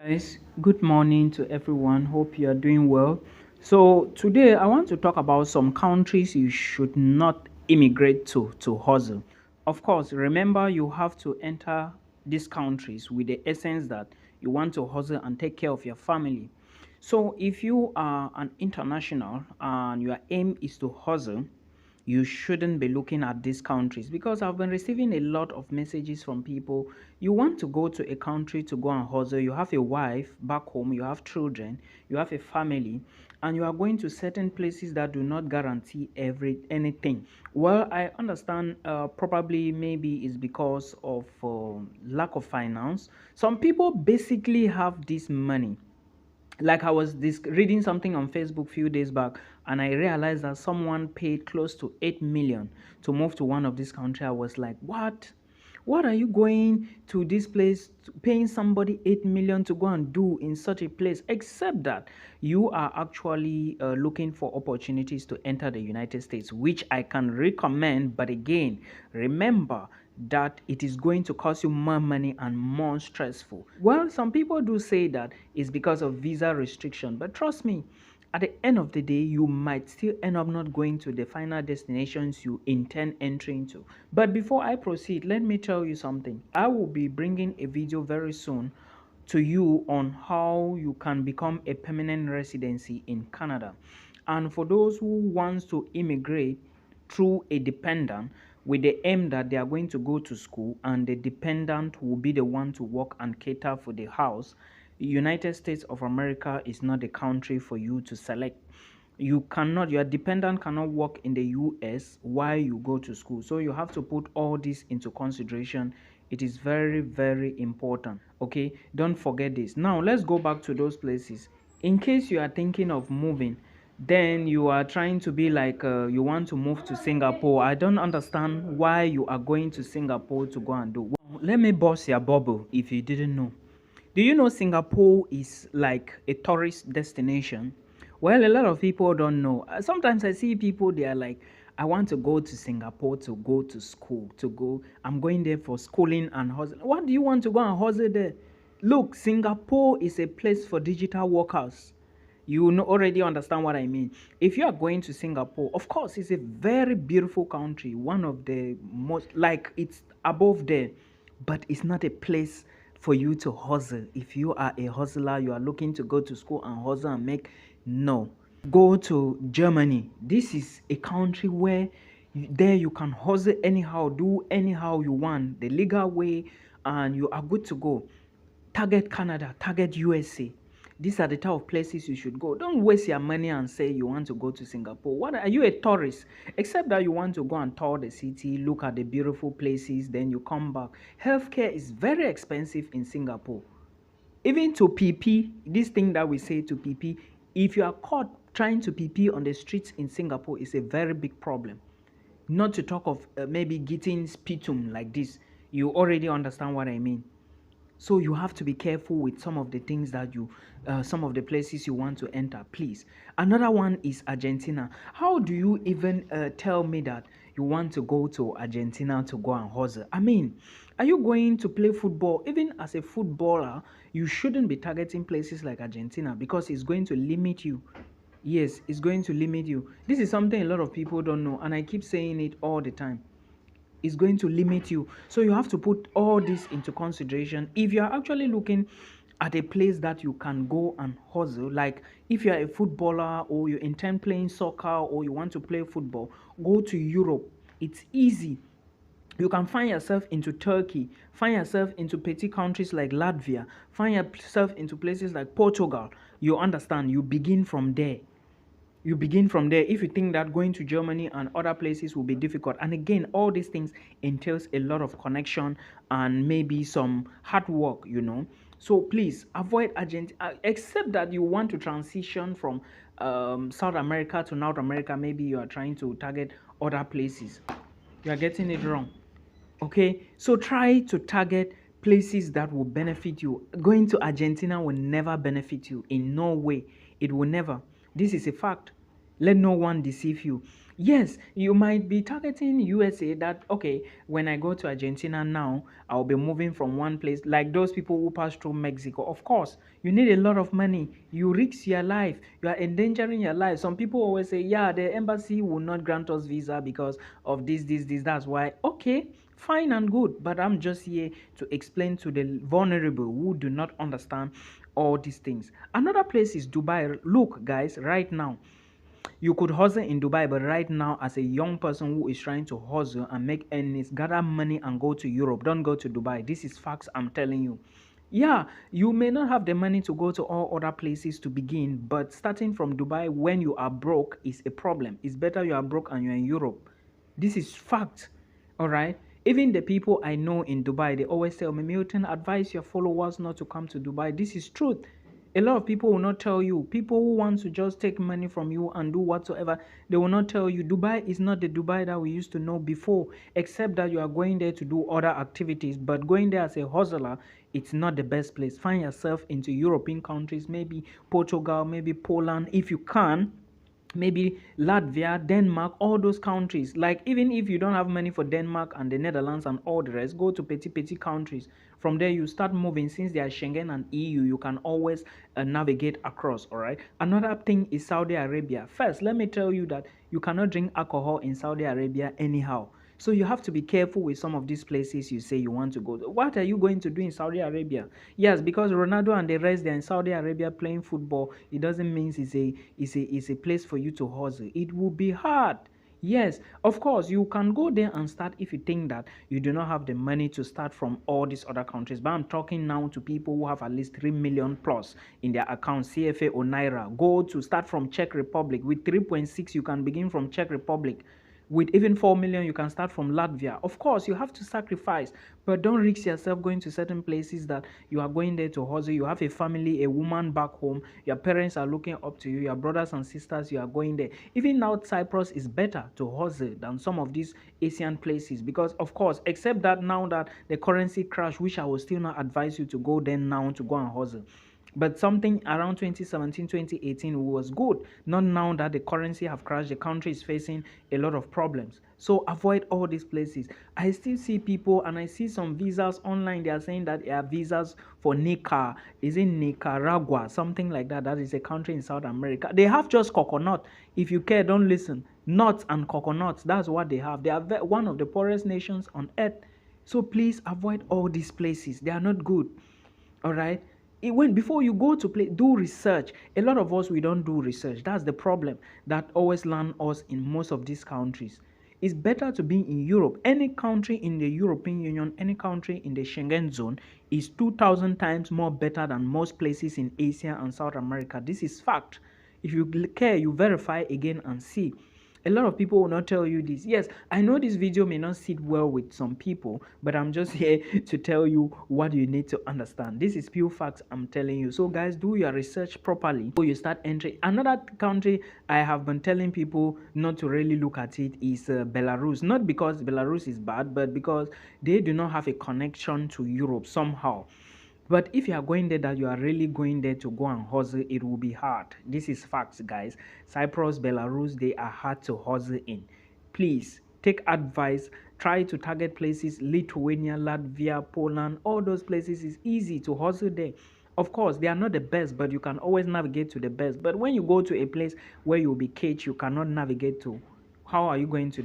Guys, good morning to everyone. Hope you are doing well. So, today I want to talk about some countries you should not immigrate to hustle. Of course, remember you have to enter these countries with the essence that you want to hustle and take care of your family. So, if you are an international and your aim is to hustle, you shouldn't be looking at these countries because I've been receiving a lot of messages from people. You want to go to a country to go and hustle, you have a wife back home, you have children, you have a family, and you are going to certain places that do not guarantee anything. Well, I understand, probably maybe it's because of lack of finance. Some people basically have this money, like I was reading something on Facebook few days back, and I realized that someone paid close to 8 million to move to one of these countries. I was like, what are you going to this place paying somebody 8 million to go and do in such a place, except that you are actually looking for opportunities to enter the United States, which I can recommend. But again, remember that it is going to cost you more money and more stressful. Well, some people do say that it's because of visa restriction, but trust me, at the end of the day, you might still end up not going to the final destinations you intend entering to. But before I proceed, let me tell you something. I will be bringing a video very soon to you on how you can become a permanent residency in Canada. And for those who wants to immigrate through a dependent, with the aim that they are going to go to school and the dependent will be the one to work and cater for the house, United States of America is not the country for you to select. Your dependent cannot work in the US while you go to school. So you have to put all this into consideration. It is very, very important. Okay, don't forget this. Now let's go back to those places. In case you are thinking of moving, then you are trying to be like, you want to move to Singapore. I don't understand why you are going to Singapore to go and do. Well, let me bust your bubble if you didn't know. Do you know Singapore is like a tourist destination? Well, a lot of people don't know. Sometimes I see people, they are like, I want to go to Singapore to go to school, I'm going there for schooling and hustle. What do you want to go and hustle there? Look, Singapore is a place for digital workers. You know, already understand what I mean. If you are going to Singapore, of course, it's a very beautiful country, one of the most, like, it's above there, but it's not a place for you to hustle. If you are a hustler, you are looking to go to school and hustle and make, no. Go to Germany. This is a country where there you can hustle anyhow, do anyhow you want, the legal way, and you are good to go. Target Canada, target USA. These are the type of places you should go. Don't waste your money and say you want to go to Singapore. What are you, a tourist? Except that you want to go and tour the city, look at the beautiful places, then you come back. Healthcare is very expensive in Singapore. Even to PP, this thing that we say to PP, if you are caught trying to PP on the streets in Singapore, it's a very big problem. Not to talk of maybe getting sputum like this. You already understand what I mean. So you have to be careful with some of the things that some of the places you want to enter, please. Another one is Argentina. How do you even tell me that you want to go to Argentina to go and hustle? I mean, are you going to play football? Even as a footballer, you shouldn't be targeting places like Argentina because it's going to limit you. Yes, it's going to limit you. This is something a lot of people don't know, and I keep saying it all the time. Is going to limit you. So you have to put all this into consideration. If you are actually looking at a place that you can go and hustle, like if you are a footballer or you intend playing soccer or you want to play football, go to Europe. It's easy. You can find yourself into Turkey, find yourself into petty countries like Latvia, find yourself into places like Portugal. You understand? You begin from there. If you think that going to Germany and other places will be difficult, and again, all these things entails a lot of connection and maybe some hard work. So please avoid Argentina, except that you want to transition from South America to North America. Maybe you are trying to target other places. You are getting it wrong. Okay, so try to target places that will benefit you. Going to Argentina will never benefit you in no way. It will never. This is a fact. Let no one deceive you. Yes, you might be targeting USA that okay, when I go to Argentina now, I'll be moving from one place like those people who pass through Mexico. Of course, you need a lot of money. You risk your life. You are endangering your life. Some people always say, yeah, the embassy will not grant us visa because of this. That's why. Okay, fine and good. But I'm just here to explain to the vulnerable who do not understand all these things. Another place is Dubai. Look, guys, right now you could hustle in Dubai, but right now, as a young person who is trying to hustle and make earnings, gather money and go to Europe, don't go to Dubai. This is facts, I'm telling you. Yeah, you may not have the money to go to all other places to begin, but starting from Dubai when you are broke is a problem. It's better you are broke and you're in Europe. This is fact. All right. Even the people I know in Dubai, they always tell me, Milton, advise your followers not to come to Dubai. This is truth. A lot of people will not tell you. People who want to just take money from you and do whatsoever, they will not tell you. Dubai is not the Dubai that we used to know before, except that you are going there to do other activities. But going there as a hustler, it's not the best place. Find yourself into European countries, maybe Portugal, maybe Poland, if you can, maybe Latvia, Denmark, all those countries. Like even if you don't have money for Denmark and the Netherlands and all the rest, go to petty countries. From there, you start moving. Since they are Schengen and EU, you can always navigate across. All right. Another thing is Saudi Arabia. First, let me tell you that you cannot drink alcohol in Saudi Arabia anyhow. So you have to be careful with some of these places you say you want to go. What are you going to do in Saudi Arabia? Yes, because Ronaldo and the rest they're in Saudi Arabia playing football. It doesn't mean it's a place for you to hustle. It will be hard. Yes, of course, you can go there and start if you think that you do not have the money to start from all these other countries. But I'm talking now to people who have at least 3 million plus in their account, CFA or Naira. Go to start from Czech Republic. With 3.6, you can begin from Czech Republic. With even 4 million, you can start from Latvia. Of course, you have to sacrifice, but don't risk yourself going to certain places that you are going there to hustle. You have a family, a woman back home, your parents are looking up to you, your brothers and sisters, you are going there. Even now, Cyprus is better to hustle than some of these Asian places because, of course, except that now that the currency crash, which I will still not advise you to go there now to go and hustle. But something around 2017, 2018 was good. Not now that the currency have crashed, the country is facing a lot of problems. So avoid all these places. I still see people and I see some visas online. They are saying that they are visas for Nica. Is in Nicaragua, something like that. That is a country in South America. They have just coconut. If you care, don't listen. Nuts and coconuts. That's what they have. They are one of the poorest nations on earth. So please avoid all these places. They are not good. All right. When before you go to play, do research. A lot of us we don't do research. That's the problem that always land us in most of these countries. It's better to be in Europe. Any country in the European Union, any country in the Schengen zone is 2,000 times more better than most places in Asia and South America. This is fact. If you care, you verify again and see. A lot of people will not tell you this. Yes, I know this video may not sit well with some people, but I'm just here to tell you what you need to understand. This is pure facts I'm telling you. So guys, do your research properly before you start entering. Another country I have been telling people not to really look at it is Belarus. Not because Belarus is bad, but because they do not have a connection to Europe somehow. But if you are going there, that you are really going there to go and hustle, it will be hard. This is facts, guys. Cyprus, Belarus, they are hard to hustle in. Please take advice. Try to target places Lithuania, Latvia, Poland. All those places is easy to hustle there. Of course, they are not the best, but you can always navigate to the best. But when you go to a place where you'll be caged, you cannot navigate to, how are you going to